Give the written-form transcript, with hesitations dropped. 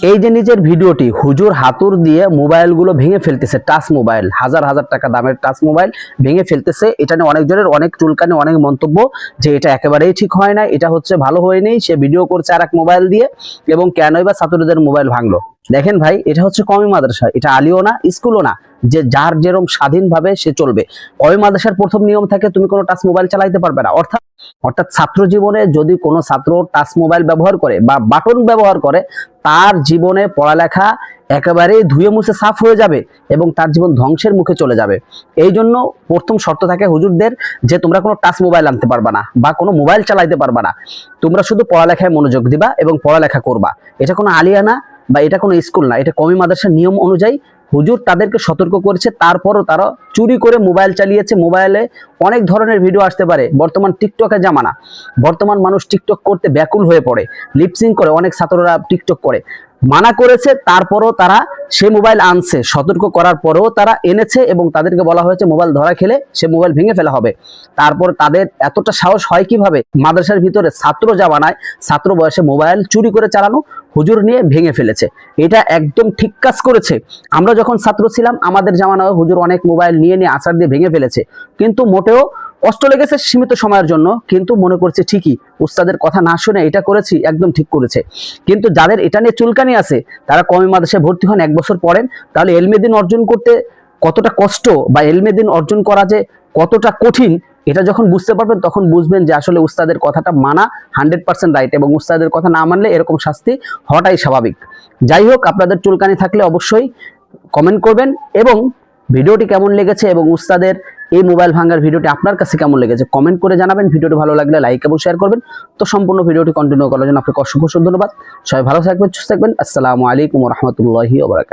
এই যে নিজের ভিডিওটি হুজুর হাতুর দিয়ে মোবাইলগুলো ভেঙে ফেলতেছে, টাচ মোবাইল, হাজার হাজার টাকা দামের টাচ মোবাইল ভেঙে ফেলতেছে। এটা নিয়ে অনেকজনের অনেক চুলকানি, অনেক মন্তব্য যে এটা একেবারেই ঠিক হয় না, এটা হচ্ছে ভালো হয়নি, সে ভিডিও করছে আর এক মোবাইল দিয়ে, এবং কেনই বা ছাত্রদের মোবাইল ভাঙলো। দেখেন ভাই, এটা হচ্ছে কওমি মাদ্রাসা, এটা আলিও না, স্কুলও না যে যার যেরকম স্বাধীনভাবে সে চলবে। কওমি মাদ্রাসার প্রথম নিয়ম থাকে তুমি কোনো টাচ মোবাইল চালাইতে পারবে না। অর্থাৎ ছাত্র জীবনে যদি কোনো ছাত্র টাচ মোবাইল ব্যবহার করে বা বাটন ব্যবহার করে, তার জীবনে পড়ালেখা একেবারেই ধুয়ে মুছে সাফ হয়ে যাবে এবং তার জীবন ধ্বংসের মুখে চলে যাবে। এই জন্য প্রথম শর্ত থাকে হুজুরদের যে তোমরা কোনো টাচ মোবাইল আনতে পারবা না বা কোনো মোবাইল চালাইতে পারবা না, তোমরা শুধু পড়ালেখায় মনোযোগ দিবা এবং পড়ালেখা করবা। এটা কোনো আলিয়া না বা এটা কোনো স্কুল না, এটা কওমি মাদ্রাসার নিয়ম অনুযায়ী হুজুর তাদেরকে সতর্ক করেছে, তারপরও তারা চুরি করে মোবাইল চালিয়েছে। মোবাইলে অনেক ধরনের ভিডিও আসতে পারে, বর্তমান টিকটকের জামানা, বর্তমান মানুষ টিকটক করতে ব্যাকুল হয়ে পড়ে, লিপসিং করে, অনেক ছাত্ররা টিকটক করে। মানা করেছে তারপরও তারা সে মোবাইল আনছে, সতর্ক করার পরেও তারা এনেছে এবং তাদেরকে বলা হয়েছে মোবাইল ধরা খেলে সে মোবাইল ভেঙে ফেলা হবে। তারপর তাদের এতটা সাহস হয় কিভাবে মাদ্রাসার ভিতরে ছাত্র জামানায় ছাত্র বয়সে মোবাইল চুরি করে চালানো, হুজুর নিয়ে ভেঙে ফেলেছে। এটা একদম ঠিক কাজ করেছে। আমরা যখন ছাত্র ছিলাম আমাদের জামানায় হুজুর অনেক মোবাইল নিয়ে আছাড় দিয়ে ভেঙে ফেলেছে, কিন্তু মোটেও কষ্ট লেগেছে সীমিত সময়ের জন্য, কিন্তু মনে করছে ঠিকই উস্তাদের কথা না শুনে এটা করেছি, একদম ঠিক করেছে। কিন্তু যাদের এটা নিয়ে চুলকানি আছে তারা কওমি মাদ্রাসায় ভর্তি হন, 1 বছর পড়েন, তাহলে এলমে দ্বীন অর্জন করতে কতটা কষ্ট বা এলমে দ্বীন অর্জন করা যে কতটা কঠিন, এটা যখন বুঝতে পারবেন তখন বুঝবেন যে আসলে উস্তাদের কথাটা মানা 100% রাইট, এবং উস্তাদের কথা না মানলে এরকম শাস্তি হওয়াটাই স্বাভাবিক। যাই হোক, আপনাদের চুলকানি থাকলে অবশ্যই কমেন্ট করবেন, এবং ভিডিওটি কেমন লেগেছে এবং উস্তাদের এই মোবাইল ভাঙার ভিডিওটি আপনার কাছে কেমন লেগেছে কমেন্ট করে জানাবেন। ভিডিওটি ভালো লাগলে লাইক এবং শেয়ার করবেন। তো সম্পূর্ণ ভিডিওটি কন্টিনিউ করার জন্য আপনাকে অসংখ্য ধন্যবাদ। সবাই ভালো থাকবেন, সুস্থ থাকবেন। আসসালামু আলাইকুম ওয়া রাহমাতুল্লাহি ওয়া বারাকাতুহু।